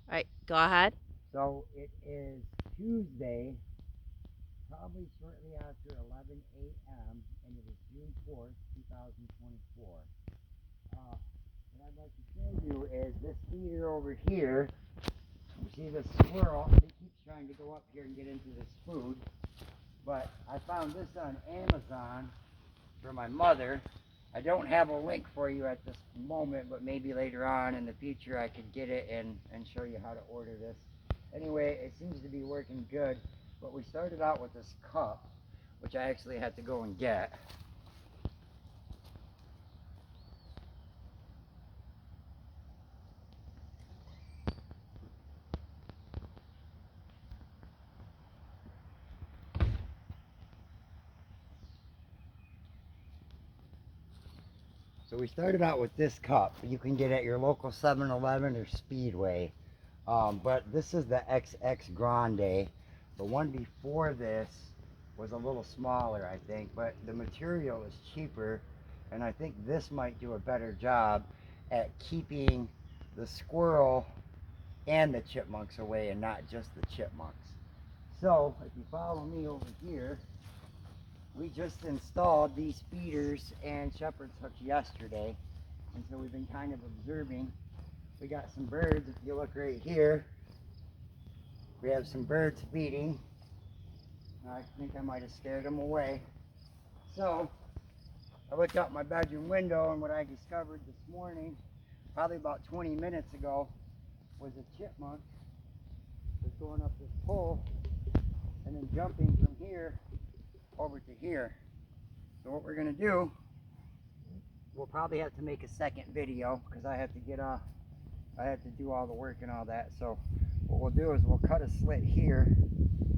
Right, go ahead. So it is Tuesday, probably shortly after 11 a.m., and it is June 4th, 2024. What I'd like to show you is this feeder over here. You see this squirrel? He keeps trying to go up here and get into this food. But I found this on Amazon for my mother. I don't have a link for you at this moment, but maybe later on in the future I could get it and show you how to order this. Anyway, it seems to be working good, but we started out with this cup, which I actually had to go and get. So we started out with this cup. You can get at your local 7-Eleven or Speedway. But this is the XX Grande. The one before this was a little smaller, I think, but the material is cheaper, and I think this might do a better job at keeping the squirrel and the chipmunks away and not just the chipmunks. So if you follow me over here, we just installed these feeders and shepherd's hooks yesterday, and so we've been kind of observing. We got some birds. If you look right here, we have some birds feeding. I think I might have scared them away. So I looked out my bedroom window, and what I discovered this morning, probably about 20 minutes ago, was a chipmunk was going up this pole and then jumping from here over to here. So what we're gonna do, we'll probably have to make a second video because I have to do all the work and all that. So what we'll do is we'll cut a slit here.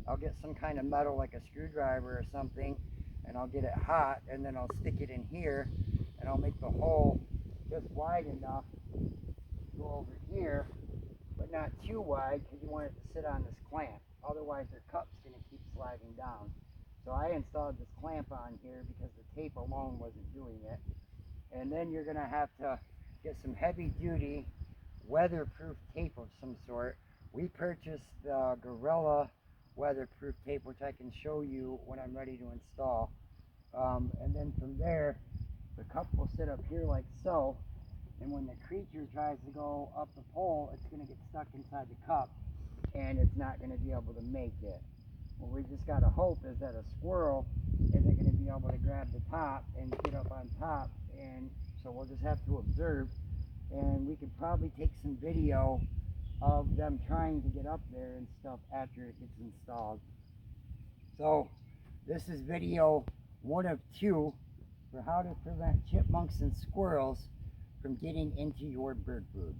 I'll get some kind of metal like a screwdriver or something, and I'll get it hot, and then I'll stick it in here, and I'll make the hole just wide enough to go over here, but not too wide because you want it to sit on this clamp. Otherwise your cup's going to keep sliding down. So I installed this clamp on here because the tape alone wasn't doing it. And then you're going to have to get some heavy duty weatherproof tape of some sort. We purchased the Gorilla weatherproof tape, which I can show you when I'm ready to install. And then from there, the cup will sit up here like so, and when the creature tries to go up the pole, it's going to get stuck inside the cup, and it's not going to be able to make it. What we just got to hope is that a squirrel isn't going to be able to grab the top and get up on top, and so we'll just have to observe, and we could probably take some video of them trying to get up there and stuff after it gets installed. So this is video 1 of 2 for how to prevent chipmunks and squirrels from getting into your bird food.